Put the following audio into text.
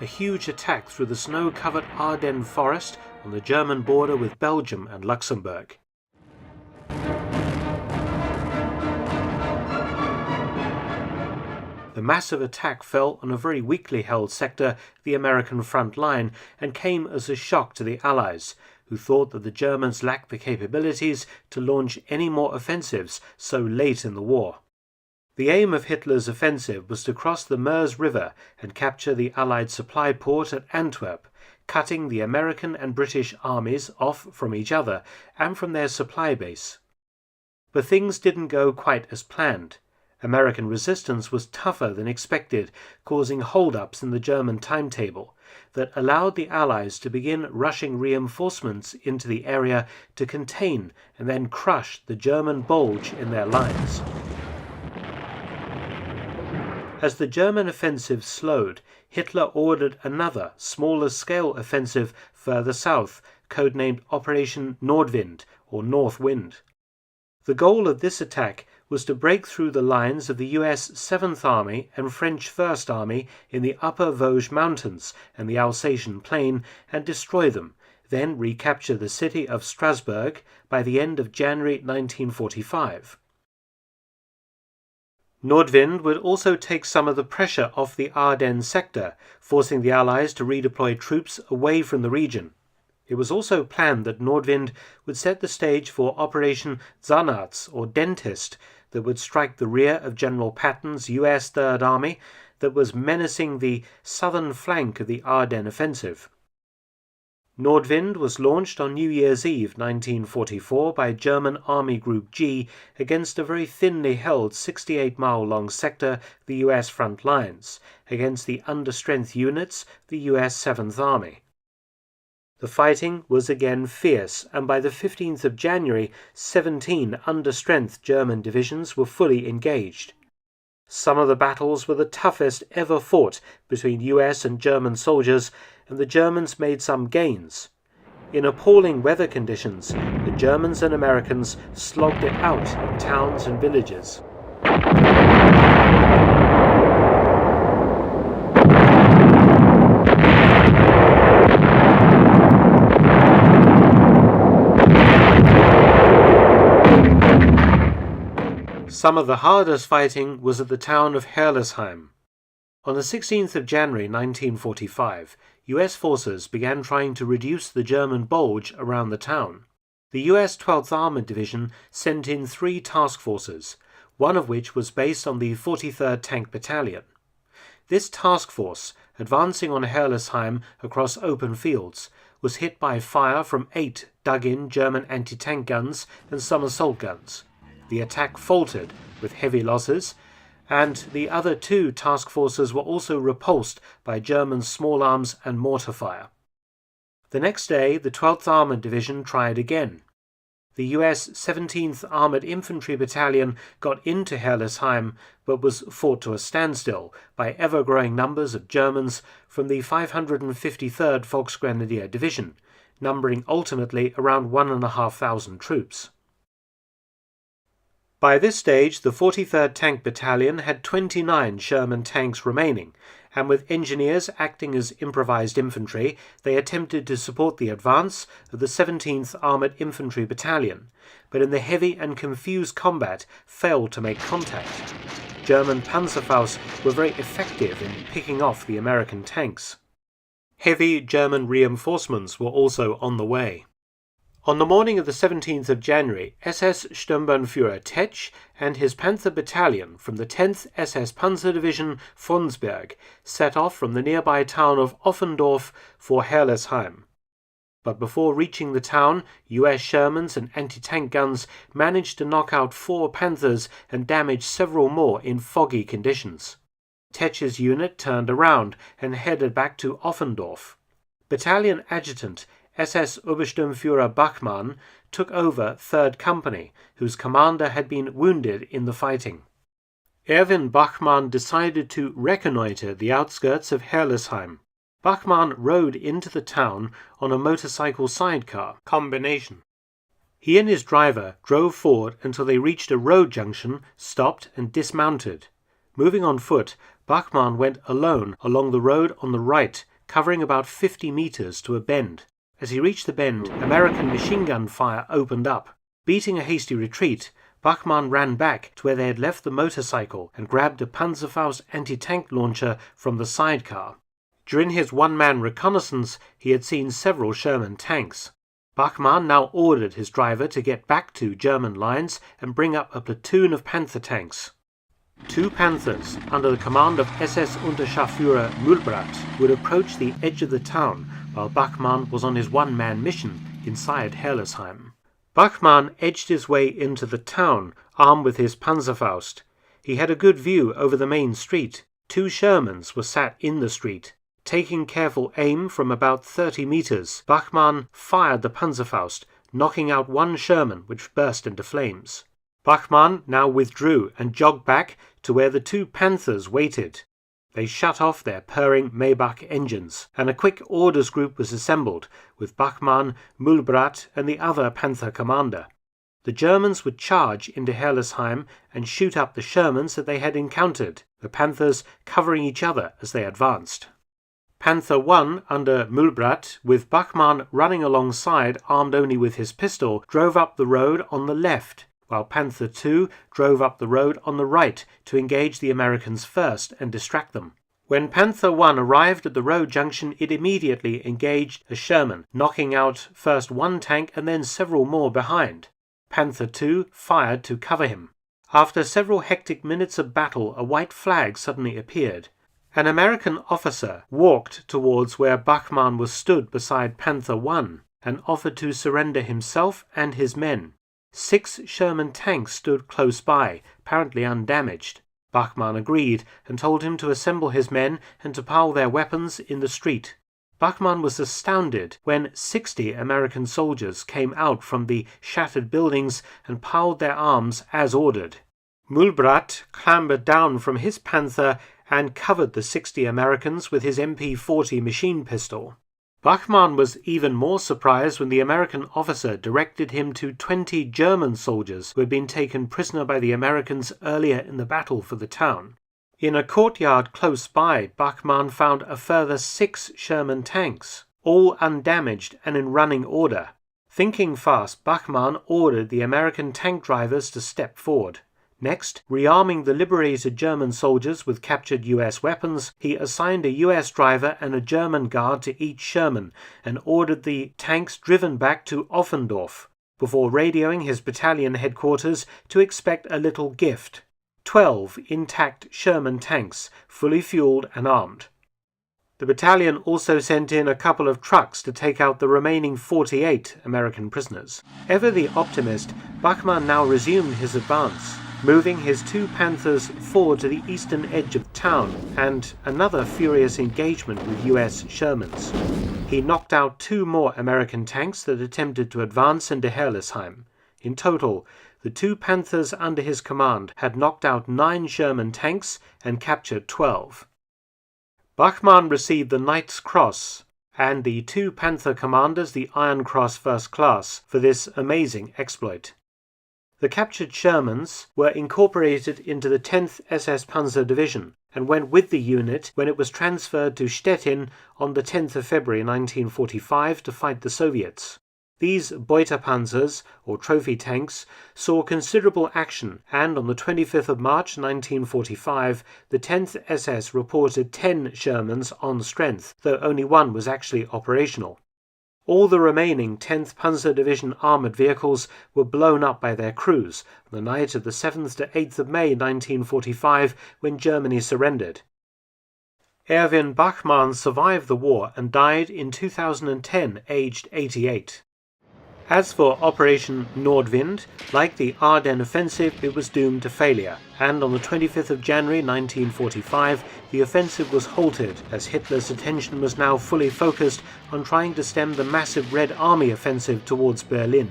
a huge attack through the snow-covered Ardennes forest on the German border with Belgium and Luxembourg. The massive attack fell on a very weakly held sector, the American front line, and came as a shock to the Allies, who thought that the Germans lacked the capabilities to launch any more offensives so late in the war. The aim of Hitler's offensive was to cross the Meuse River and capture the Allied supply port at Antwerp, cutting the American and British armies off from each other and from their supply base. But things didn't go quite as planned. American resistance was tougher than expected, causing hold-ups in the German timetable that allowed the Allies to begin rushing reinforcements into the area to contain and then crush the German bulge in their lines. As the German offensive slowed, Hitler ordered another, smaller-scale offensive further south, codenamed Operation Nordwind or North Wind. The goal of this attack was to break through the lines of the US 7th Army and French 1st Army in the upper Vosges Mountains and the Alsatian Plain and destroy them, then recapture the city of Strasbourg by the end of January 1945. Nordwind would also take some of the pressure off the Ardennes sector, forcing the Allies to redeploy troops away from the region. It was also planned that Nordwind would set the stage for Operation Zahnarzt or Dentist that would strike the rear of General Patton's US Third Army that was menacing the southern flank of the Ardennes offensive. Nordwind was launched on New Year's Eve 1944 by German Army Group G against a very thinly held 68-mile-long sector, the US front lines, against the understrength units, the US 7th Army. The fighting was again fierce, and by the 15th of January, 17 understrength German divisions were fully engaged. Some of the battles were the toughest ever fought between US and German soldiers, and the Germans made some gains. In appalling weather conditions, the Germans and Americans slogged it out in towns and villages. Some of the hardest fighting was at the town of Herlesheim. On the 16th of January 1945, US forces began trying to reduce the German bulge around the town. The US 12th Armored Division sent in 3 task forces, one of which was based on the 43rd Tank Battalion. This task force, advancing on Herlesheim across open fields, was hit by fire from 8 dug-in German anti-tank guns and some assault guns. The attack faltered with heavy losses, and the other 2 task forces were also repulsed by German small arms and mortar fire. The next day, the 12th Armored Division tried again. The US 17th Armored Infantry Battalion got into Herlesheim, but was fought to a standstill by ever-growing numbers of Germans from the 553rd Volksgrenadier Division, numbering ultimately around 1,500 troops. By this stage, the 43rd Tank Battalion had 29 Sherman tanks remaining, and with engineers acting as improvised infantry, they attempted to support the advance of the 17th Armoured Infantry Battalion, but in the heavy and confused combat failed to make contact. German Panzerfaust were very effective in picking off the American tanks. Heavy German reinforcements were also on the way. On the morning of the 17th of January, SS Sturmbannführer Tetsch and his Panther Battalion from the 10th SS Panzer Division Fronsberg set off from the nearby town of Offendorf for Herlesheim. But before reaching the town, US Shermans and anti-tank guns managed to knock out 4 Panthers and damage several more in foggy conditions. Tetsch's unit turned around and headed back to Offendorf. Battalion Adjutant SS Obersturmführer Bachmann took over 3rd Company, whose commander had been wounded in the fighting. Erwin Bachmann decided to reconnoitre the outskirts of Herlesheim. Bachmann rode into the town on a motorcycle sidecar combination. He and his driver drove forward until they reached a road junction, stopped and dismounted. Moving on foot, Bachmann went alone along the road on the right, covering about 50 meters to a bend. As he reached the bend, American machine gun fire opened up. Beating a hasty retreat, Bachmann ran back to where they had left the motorcycle and grabbed a Panzerfaust anti-tank launcher from the sidecar. During his one-man reconnaissance, he had seen several Sherman tanks. Bachmann now ordered his driver to get back to German lines and bring up a platoon of Panther tanks. 2 Panthers, under the command of SS Unterscharführer Mühlbratt, would approach the edge of the town while Bachmann was on his one-man mission inside Herlesheim. Bachmann edged his way into the town, armed with his Panzerfaust. He had a good view over the main street. 2 Shermans were sat in the street. Taking careful aim from about 30 meters, Bachmann fired the Panzerfaust, knocking out 1 Sherman, which burst into flames. Bachmann now withdrew and jogged back to where the 2 Panthers waited. They shut off their purring Maybach engines, and a quick orders group was assembled, with Bachmann, Mühlbratt, and the other Panther commander. The Germans would charge into Herlesheim and shoot up the Shermans that they had encountered, the Panthers covering each other as they advanced. Panther 1, under Mühlbratt, with Bachmann running alongside, armed only with his pistol, drove up the road on the left, while Panther 2 drove up the road on the right to engage the Americans first and distract them. When Panther 1 arrived at the road junction, it immediately engaged a Sherman, knocking out first 1 tank and then several more behind. Panther 2 fired to cover him. After several hectic minutes of battle, a white flag suddenly appeared. An American officer walked towards where Bachmann was stood beside Panther 1 and offered to surrender himself and his men. 6 Sherman tanks stood close by, apparently undamaged. Bachmann agreed and told him to assemble his men and to pile their weapons in the street. Bachmann was astounded when 60 American soldiers came out from the shattered buildings and piled their arms as ordered. Mühlbratt clambered down from his Panther and covered the 60 Americans with his MP-40 machine pistol. Bachmann was even more surprised when the American officer directed him to 20 German soldiers who had been taken prisoner by the Americans earlier in the battle for the town. In a courtyard close by, Bachmann found a further 6 Sherman tanks, all undamaged and in running order. Thinking fast, Bachmann ordered the American tank drivers to step forward. Next, rearming the liberated German soldiers with captured US weapons, he assigned a US driver and a German guard to each Sherman and ordered the tanks driven back to Offendorf, before radioing his battalion headquarters to expect a little gift: 12 intact Sherman tanks, fully fueled and armed. The battalion also sent in a couple of trucks to take out the remaining 48 American prisoners. Ever the optimist, Bachmann now resumed his advance, moving his 2 Panthers forward to the eastern edge of town, and another furious engagement with US Shermans. He knocked out 2 more American tanks that attempted to advance into Herlesheim. In total, the 2 Panthers under his command had knocked out 9 Sherman tanks and captured 12. Bachmann received the Knight's Cross and the 2 Panther commanders the Iron Cross First Class for this amazing exploit. The captured Shermans were incorporated into the 10th SS Panzer Division and went with the unit when it was transferred to Stettin on the 10th of February 1945 to fight the Soviets. These Beutepanzers, or trophy tanks, saw considerable action, and on the 25th of March 1945, the 10th SS reported 10 Shermans on strength, though only 1 was actually operational. All the remaining 10th Panzer Division armoured vehicles were blown up by their crews on the night of the 7th to 8th of May 1945, when Germany surrendered. Erwin Bachmann survived the war and died in 2010, aged 88. As for Operation Nordwind, like the Ardennes offensive, it was doomed to failure, and on the 25th of January 1945, the offensive was halted as Hitler's attention was now fully focused on trying to stem the massive Red Army offensive towards Berlin.